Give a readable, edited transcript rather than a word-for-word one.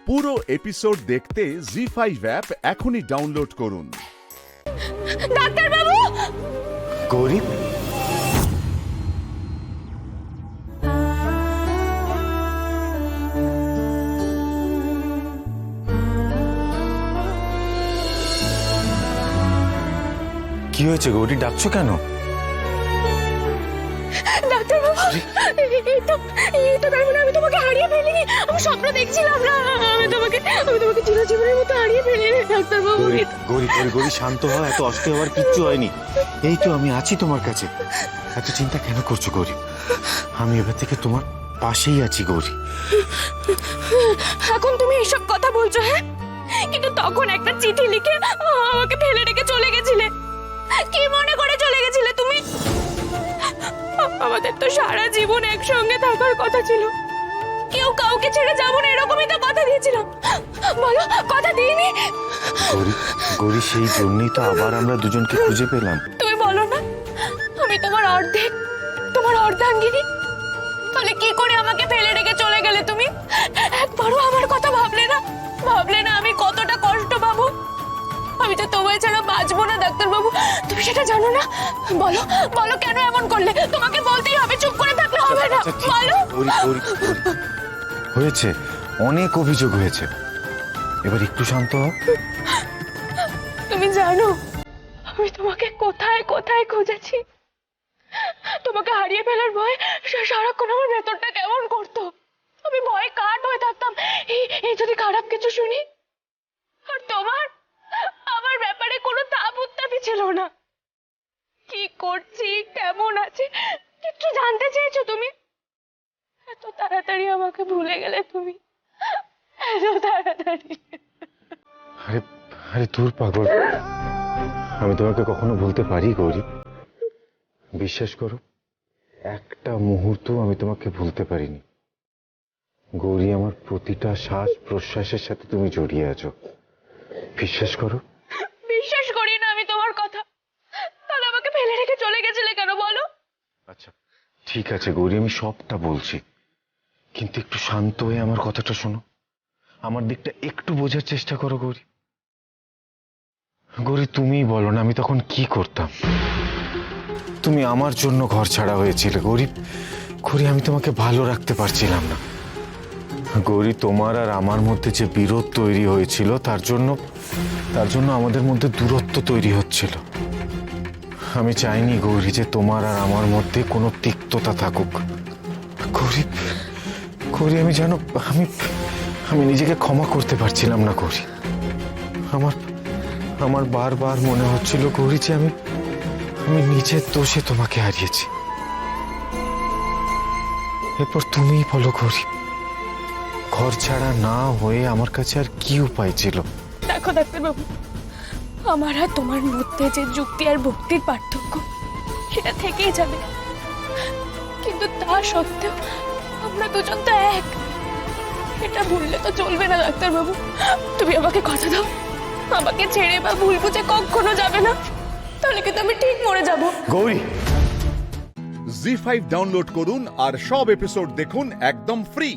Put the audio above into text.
পুরো এপিসোড দেখতে জি5 অ্যাপ এখনই ডাউনলোড করুন। ডাক্তার বাবু, গৌরী, কি হয়েছে গৌরী? ডাকছো কেন? ডাক্তার বাবু, এই তো তার মানে আমি তোমাকে হারিয়ে ফেলিনি। আমি স্বপ্ন দেখছিলাম না, আমি তোমাকে চিরজীবনের মতো হারিয়ে ফেলিনি ডাক্তার বাবু। গৌরী, গৌরী, শান্ত হও। এত অস্থির হওয়ার কিচ্ছু হয়নি। এই তো আমি আছি তোমার কাছে। এত চিন্তা কেন করছো গৌরী? আমি এবার থেকে তোমার পাশেই আছি গৌরী। এখন তুমি এইসব কথা বলছো, হ্যাঁ? কিন্তু তখন একটা চিঠি লিখে আমাকে ফেলে রেখে চলে গেছিলে। কি মনে করে চলে গেছিলে তুমি? আমাদের তো সারা জীবন একসঙ্গে থাকার কথা ছিল। কেউ কাউকে ছেড়ে যাবো না, এরকমই তো কথা দিয়েছিলাম। বলো, কথা দিইনি? গৌরী, সেই জন্যই তো আবার আমরা দুজনকে খুঁজে পেলাম। তুমি বলো না আমি তোমার অর্ধেক, তোমার অর্ধাঙ্গিনী। তাহলে কি করে আমাকে ফেলে রেখে চলে গেলে তুমি? একবারও আমার কথা ভাবলে না? আমি কতটা কষ্ট পাবো? আমি তো তোমায় ছাড়া বাঁচবো না ডাক্তার বাবু, তুমি সেটা জানো না? বলো বলো, কেন এমন করলে? তোমাকে বলতেই হবে, চুপ করে থাকলে হবে না। বলো। গৌরী, হয়েছে, অনেক অভিযোগ হয়েছে, এবার একটু শান্ত হও। তুমি জানো আমি তোমাকে কোথায় কোথায় খুঁজেছি? তোমাকে হারিয়ে ফেলার ভয় সারাক্ষণ আমার ভেতরটা কেমন করতো। আমি ভয়ে কাঠ হয়ে থাকতাম, এই যদি খারাপ কিছু শুনি। আর তোমার আমার ব্যাপারে কোনো তাপ উত্তাপই ছিল না। কি করছি, কেমন আছে, কিচ্ছু জানতে চেয়েছো তুমি? এত তাড়াতাড়ি আমাকে ভুলে গেলে তুমি, এত তাড়াতাড়ি। আরে আরে দূর পাগল, আমি তোমাকে কখনো ভুলতে পারি গৌরী? বিশ্বাস করো, একটা মুহূর্ত আমি তোমাকে ভুলতে পারিনি গৌরী। আমার প্রতিটা শ্বাস প্রশ্বাসের সাথে তুমি জড়িয়ে আছো, বিশ্বাস করো। বিশ্বাস করি না আমি তোমার কথা। তাহলে আমাকে ফেলে রেখে চলে গেছিলে কেন বলো? আচ্ছা ঠিক আছে গৌরী, আমি সবটা বলছি, কিন্তু একটু শান্ত হয়ে আমার কথাটা শোনো। আমার দিকটা একটু বোঝার চেষ্টা করো গৌরী। গৌরী, তুমিই বলো না আমি তখন কি করতাম? তুমি আমার জন্য ঘর ছাড়া হয়েছিলে গৌরী। গৌরী, আমি তোমাকে ভালো রাখতে পারছিলাম না গৌরী। তোমার আর আমার মধ্যে যে বিরোধ তৈরি হয়েছিল, তার জন্য আমাদের মধ্যে দূরত্ব তৈরি হচ্ছিল। আমি চাইনি গৌরী যে তোমার আর আমার মধ্যে কোনো তিক্ততা থাকুক। গৌরী, আমি জানো, আমি নিজেকে ক্ষমা করতে পারছিলাম না গৌরী। আমার বারবার মনে হচ্ছিল গৌরী যে আমি নিজের দোষে তোমাকে হারিয়েছি। এরপর তুমিই বলো গৌরী, ঘর ছাড়া না হয়ে আমার কাছে আর কি উপায় ছিল? দেখো ডাক্তারবাবু, আমার আর তোমার মধ্যে যে যুক্তি আর ভক্তির পার্থক্য, সেটা থেকেই যাবে। কিন্তু তা সত্ত্বেও আমরা দুজন তো এক। এটা ভুললে তো চলবে না ডাক্তারবাবু। তুমি আমাকে কথা দাও, আমাকে ছেড়ে বা ভুল বুঝে কখনো যাবে না। তাহলে কিন্তু আমি ঠিক মরে যাব। গৌরী, জি5 ডাউনলোড করুন আর সব এপিসোড দেখুন একদম ফ্রি।